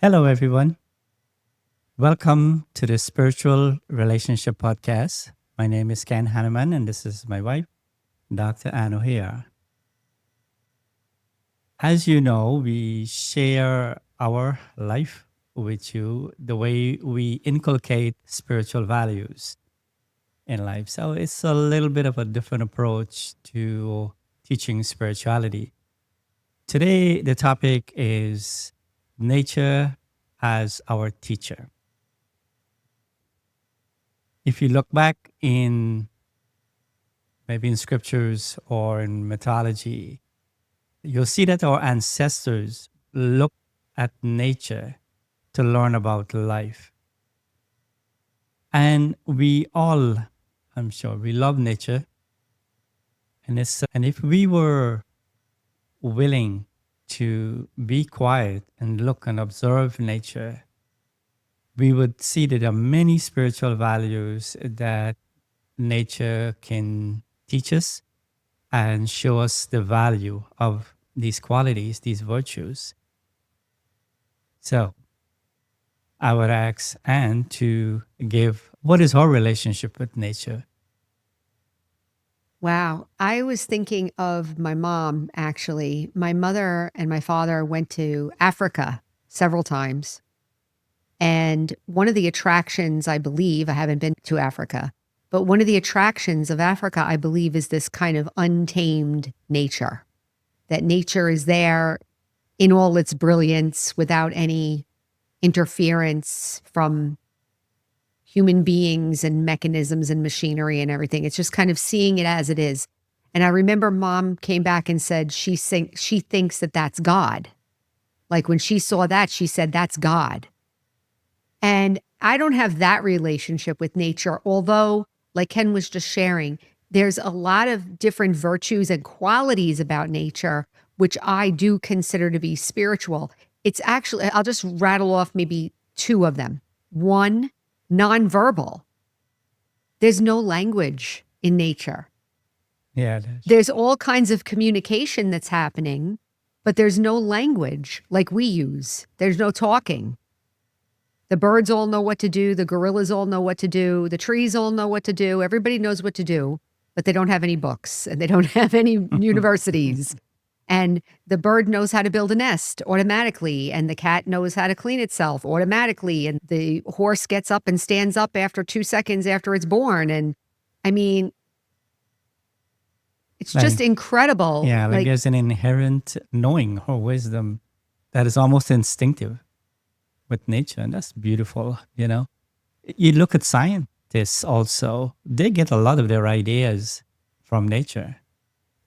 Hello, everyone. Welcome to the Spiritual Relationship Podcast. My name is Ken Hanneman, and this is my wife, Dr. Anne O'Hare. As you know, we share our life with you, the way we inculcate spiritual values in life. So it's a little bit of a different approach to teaching spirituality. Today, the topic is nature as our teacher. If you look back in maybe in scriptures or in mythology, you'll see that our ancestors looked at nature to learn about life. And we all, I'm sure, we love nature. And if we were willing to be quiet and look and observe nature, we would see that there are many spiritual values that nature can teach us and show us the value of these qualities, these virtues. So I would ask Anne to give what is her relationship with nature? Wow. I was thinking of my mom, actually. My mother and my father went to Africa several times. And one of the attractions, I believe, I haven't been to Africa, but one of the attractions of Africa, I believe, is this kind of untamed nature, that nature is there in all its brilliance without any interference from human beings and mechanisms and machinery and everything. It's just kind of seeing it as it is. And I remember mom came back and said she thinks that that's God. Like when she saw that, she said, that's God. And I don't have that relationship with nature, although, like Ken was just sharing, there's a lot of different virtues and qualities about nature, which I do consider to be spiritual. It's actually, I'll just rattle off maybe two of them. One, nonverbal. There's no language in nature. Yeah, There's all kinds of communication that's happening, but there's no language like we use. There's no talking. The birds all know what to do. The gorillas all know what to do. The trees all know what to do. Everybody knows what to do, but they don't have any books and they don't have any universities. And the bird knows how to build a nest automatically, and the cat knows how to clean itself automatically, and the horse gets up and stands up after 2 seconds after it's born. And I mean, it's just like incredible. yeah, like there's an inherent knowing or wisdom that is almost instinctive with nature, and that's beautiful. You look at scientists also; they get a lot of their ideas from nature,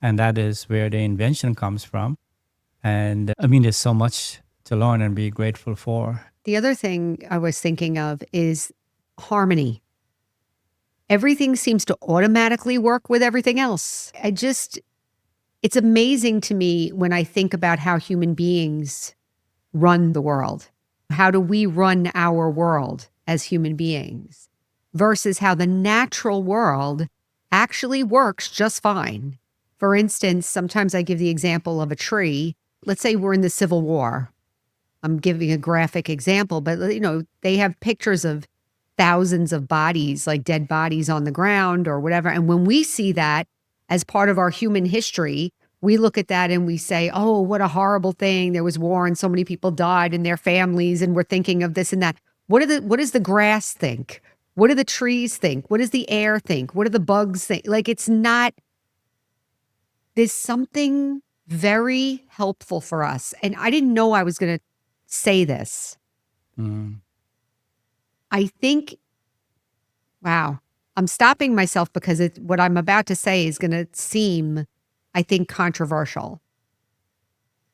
and that is where the invention comes from. And I mean, there's so much to learn and be grateful for. The other thing I was thinking of is harmony. Everything seems to automatically work with everything else. It's amazing to me when I think about how human beings run the world. How do we run our world as human beings versus how the natural world actually works just fine? For instance, sometimes I give the example of a tree. Let's say we're in the Civil War. I'm giving a graphic example, but they have pictures of thousands of bodies, like dead bodies on the ground or whatever. And when we see that as part of our human history, we look at that and we say, oh, what a horrible thing. There was war and so many people died and their families, and we're thinking of this and that. What does the grass think? What do the trees think? What does the air think? What do the bugs think? Like, it's not, there's something very helpful for us. And I didn't know I was going to say this. Mm. I think, wow, I'm stopping myself because what I'm about to say is going to seem, I think, controversial.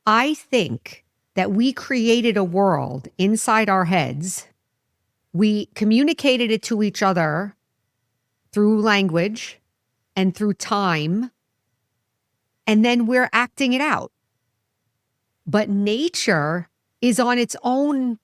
I think that we created a world inside our heads. We communicated it to each other through language and through time, and then we're acting it out. But nature is on its own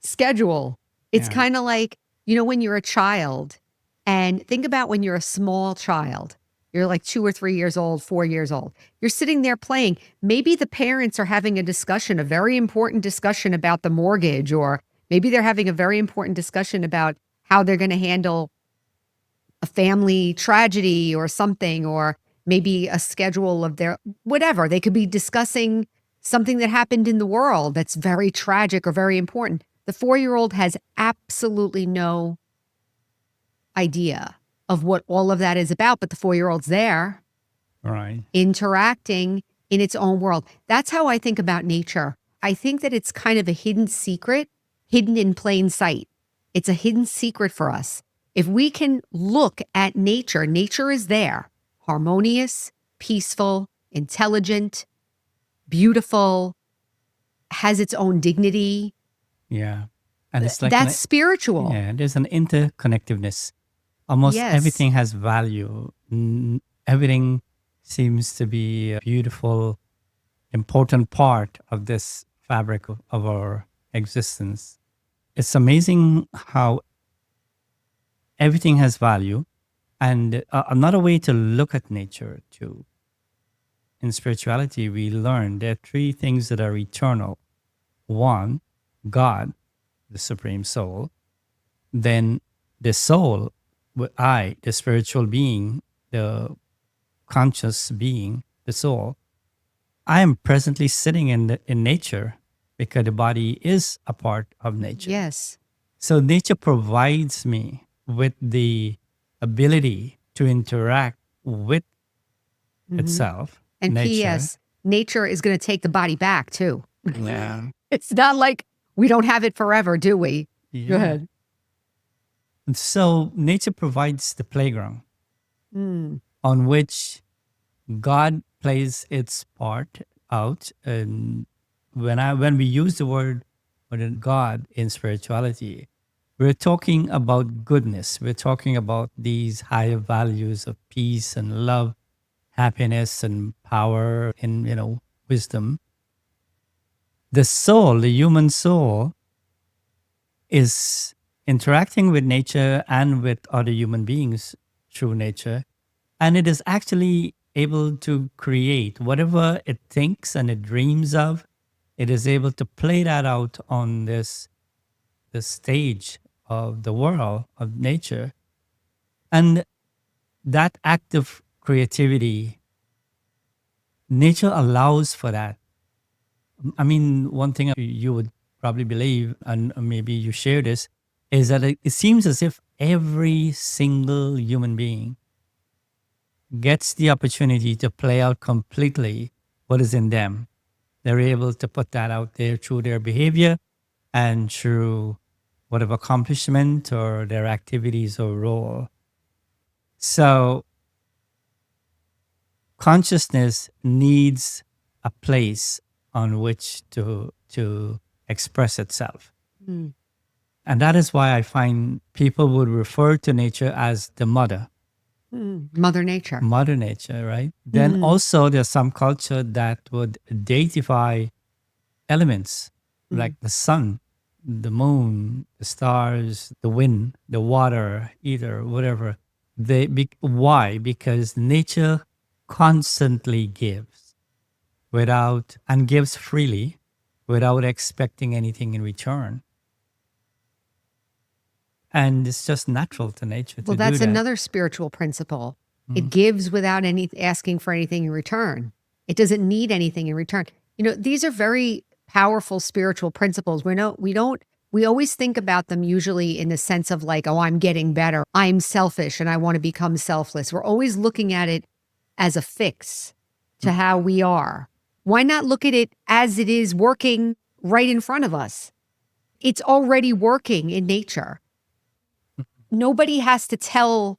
schedule. It's Yeah. kind of like, when you're a child, and think about when you're a small child You're like 2 or 3 years old, 4 years old. You're sitting there playing. Maybe the parents are having a discussion, a very important discussion about the mortgage, or maybe they're having a very important discussion about how they're gonna handle a family tragedy or something, or maybe a schedule of their whatever. They could be discussing something that happened in the world that's very tragic or very important. The 4-year-old has absolutely no idea of what all of that is about, but the 4-year-old's there Right. interacting in its own world. That's how I think about nature. I think that it's kind of a hidden secret, hidden in plain sight. It's a hidden secret for us. If we can look at nature, nature is there, harmonious, peaceful, intelligent, beautiful, has its own dignity. Yeah. And it's like That's spiritual. yeah, there's an interconnectiveness. Almost Yes. everything has value. Everything seems to be a beautiful, important part of this fabric of our existence. It's amazing how everything has value. And another way to look at nature, too, in spirituality, we learn there are three things that are eternal. One, God, the Supreme Soul. Then the soul, I, the spiritual being, the conscious being, the soul. I am presently sitting in nature because the body is a part of nature. Yes. So nature provides me with the ability to interact with Mhm. itself, And nature. P.S., nature is going to take the body back too. Yeah. It's not like we don't have it forever, do we? Go Yeah. ahead. And so nature provides the playground Mm. on which God plays its part out. And when we use the word God in spirituality, we're talking about goodness. We're talking about these higher values of peace and love, happiness and power and wisdom. The soul, the human soul, is interacting with nature and with other human beings through nature. And it is actually able to create whatever it thinks and it dreams of. It is able to play that out on this stage of the world of nature. And that act of creativity, nature allows for that. I mean, one thing you would probably believe, and maybe you share this, is that it seems as if every single human being gets the opportunity to play out completely what is in them. They're able to put that out there through their behavior and through whatever accomplishment or their activities or role. So consciousness needs a place on which to express itself. Mm. And that is why I find people would refer to nature as the mother, Mm. Mother Nature. Mother Nature, right? Then Mm. also there's some culture that would deify elements like Mm. the sun, the moon, the stars, the wind, the water, either whatever. Why? Because nature constantly gives without and gives freely without expecting anything in return. And it's just natural to nature to Well, do that's that. another spiritual principle. It Mm. gives without any asking for anything in return. It doesn't need anything in return. These are very powerful spiritual principles. We always think about them usually in the sense of like, oh, I'm getting better. I'm selfish and I want to become selfless. We're always looking at it as a fix to how we are. Why not look at it as it is working right in front of us? It's already working in nature. Nobody has to tell.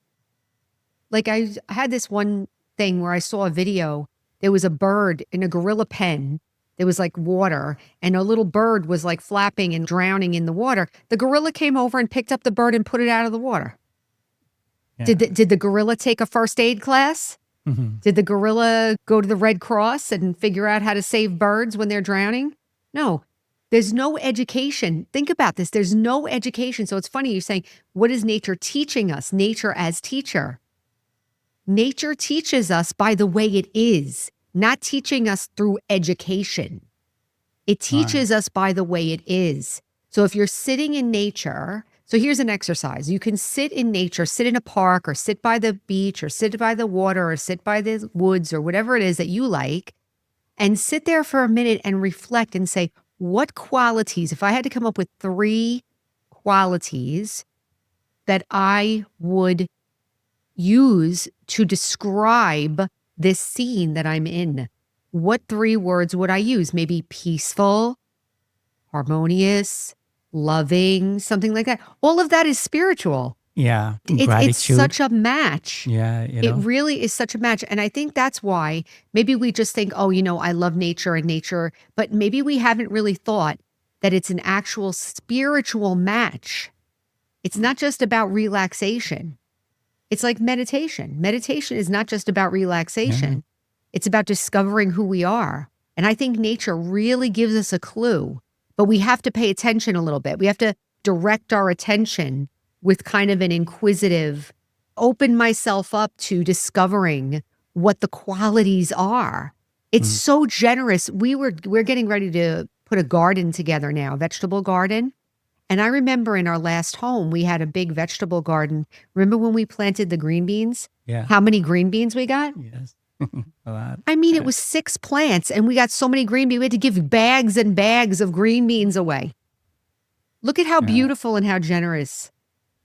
Like, I had this one thing where I saw a video. There was a bird in a gorilla pen. There was like water, and a little bird was like flapping and drowning in the water. The gorilla came over and picked up the bird and put it out of the water. Yeah. Did the gorilla take a first aid class? Mhm. Did the gorilla go to the Red Cross and figure out how to save birds when they're drowning? No. There's no education. Think about this. There's no education. So it's funny you're saying, what is nature teaching us? Nature as teacher. Nature teaches us by the way it is, not teaching us through education. It Right. teaches us by the way it is. So if you're sitting in nature, so here's an exercise. You can sit in nature, sit in a park or sit by the beach or sit by the water or sit by the woods or whatever it is that you like, and sit there for a minute and reflect and say, what qualities, if I had to come up with 3 qualities that I would use to describe this scene that I'm in, what 3 words would I use? Maybe peaceful, harmonious, loving, something like that. All of that is spiritual. Yeah. It's Gratitude. such a match. Yeah. It really is such a match. And I think that's why maybe we just think, oh, I love nature and nature, but maybe we haven't really thought that it's an actual spiritual match. It's not just about relaxation. It's like meditation. Meditation is not just about Yeah. relaxation. It's about discovering who we are. And I think nature really gives us a clue, but we have to pay attention a little bit. We have to direct our attention with kind of an inquisitive, open myself up to discovering what the qualities are. It's Mm. so generous. We're getting ready to put a garden together now, a vegetable garden. And I remember in our last home, we had a big vegetable garden. Remember when we planted the green beans? Yeah. How many green beans we got? Yes. A lot. I mean, it was 6 plants and we got so many green beans. We had to give bags and bags of green beans away. Look at how Yeah. beautiful and how generous.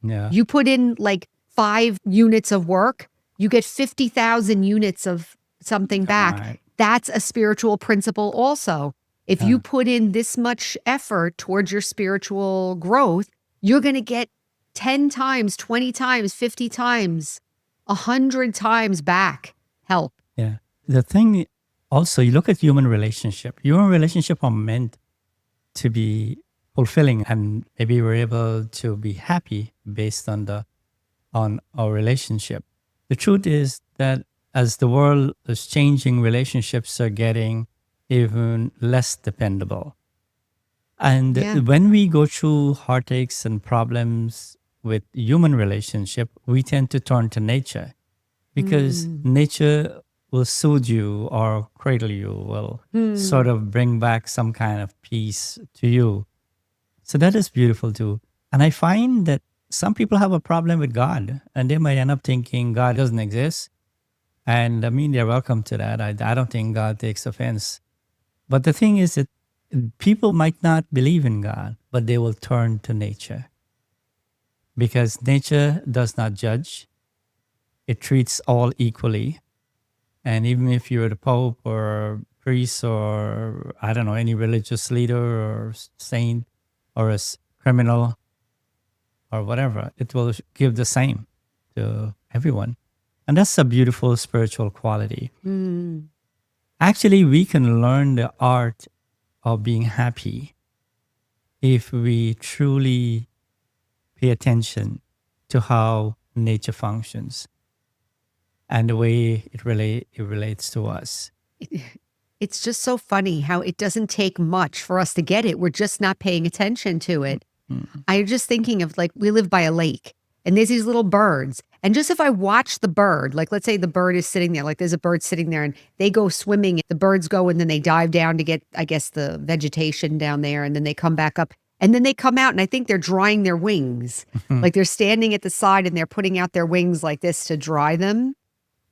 Yeah. You put in like 5 units of work, you get 50,000 units of something back. Right. That's a spiritual principle also. If Yeah. you put in this much effort towards your spiritual growth, you're going to get 10 times, 20 times, 50 times, 100 times back help. Yeah. The thing also, you look at human relationship. Human relationship are meant to be fulfilling, and maybe we're able to be happy based on our relationship. The truth is that as the world is changing, relationships are getting even less dependable. And Yeah. when we go through heartaches and problems with human relationship, we tend to turn to nature because nature will soothe you or cradle you, will sort of bring back some kind of peace to you. So that is beautiful too. And I find that some people have a problem with God and they might end up thinking God doesn't exist. And I mean, they're welcome to that. I don't think God takes offense. But the thing is that people might not believe in God, but they will turn to nature because nature does not judge. It treats all equally. And even if you're the Pope or priest or, I don't know, any religious leader or saint or criminal or whatever, it will give the same to everyone. And that's a beautiful spiritual quality. Actually, we can learn the art of being happy if we truly pay attention to how nature functions and the way it relates to us. It's just so funny how it doesn't take much for us to get it. We're just not paying attention to it. I'm just thinking of like, we live by a lake and there's these little birds. And just if I watch the bird, like let's say the bird is sitting there, like there's a bird sitting there and they go swimming, the birds go and then they dive down to get, I guess, the vegetation down there and then they come back up and then they come out and I think they're drying their wings. Like they're standing at the side and they're putting out their wings like this to dry them.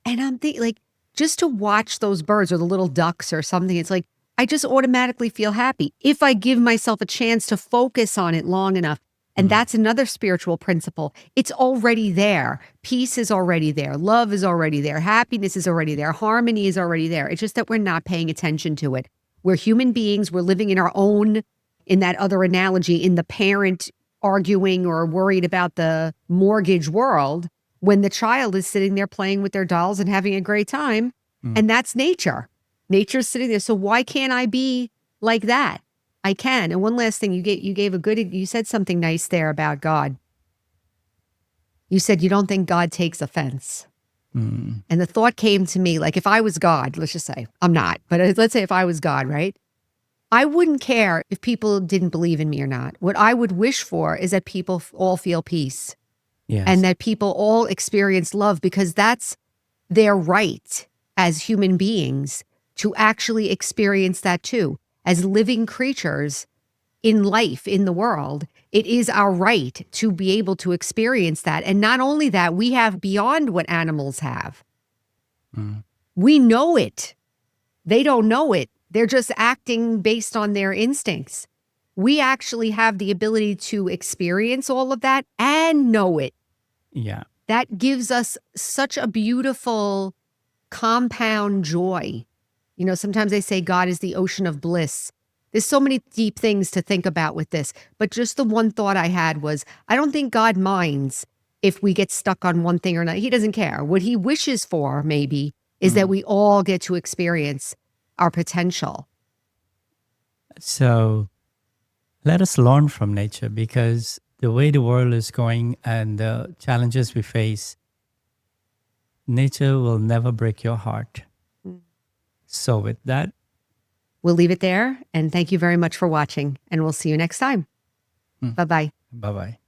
And I'm thinking like, just to watch those birds or the little ducks or something, it's like, I just automatically feel happy if I give myself a chance to focus on it long enough. And that's another spiritual principle. It's already there. Peace is already there. Love is already there. Happiness is already there. Harmony is already there. It's just that we're not paying attention to it. We're human beings. We're living in our own, in that other analogy, in the parent arguing or worried about the mortgage world when the child is sitting there playing with their dolls and having a great time. And that's nature. Nature's sitting there. So why can't I be like that? I can. And one last thing, you said something nice there about God. You said you don't think God takes offense. And the thought came to me, like if I was God, let's just say, I'm not, but let's say if I was God, right? I wouldn't care if people didn't believe in me or not. What I would wish for is that people all feel peace Yes. and that people all experience love because that's their right as human beings to actually experience that too. As living creatures in life, in the world, it is our right to be able to experience that. And not only that, we have beyond what animals have. Mm. We know it. They don't know it. They're just acting based on their instincts. We actually have the ability to experience all of that and know it. Yeah. That gives us such a beautiful compound joy. You know, sometimes they say God is the ocean of bliss. There's so many deep things to think about with this. But just the one thought I had was, I don't think God minds if we get stuck on one thing or not. He doesn't care. What he wishes for, maybe, is that Mm. we all get to experience our potential. So let us learn from nature, because the way the world is going and the challenges we face, nature will never break your heart. Mm. So with that, We'll leave it there. And thank you very much for watching. And we'll see you next time. mm, Bye bye. bye-bye.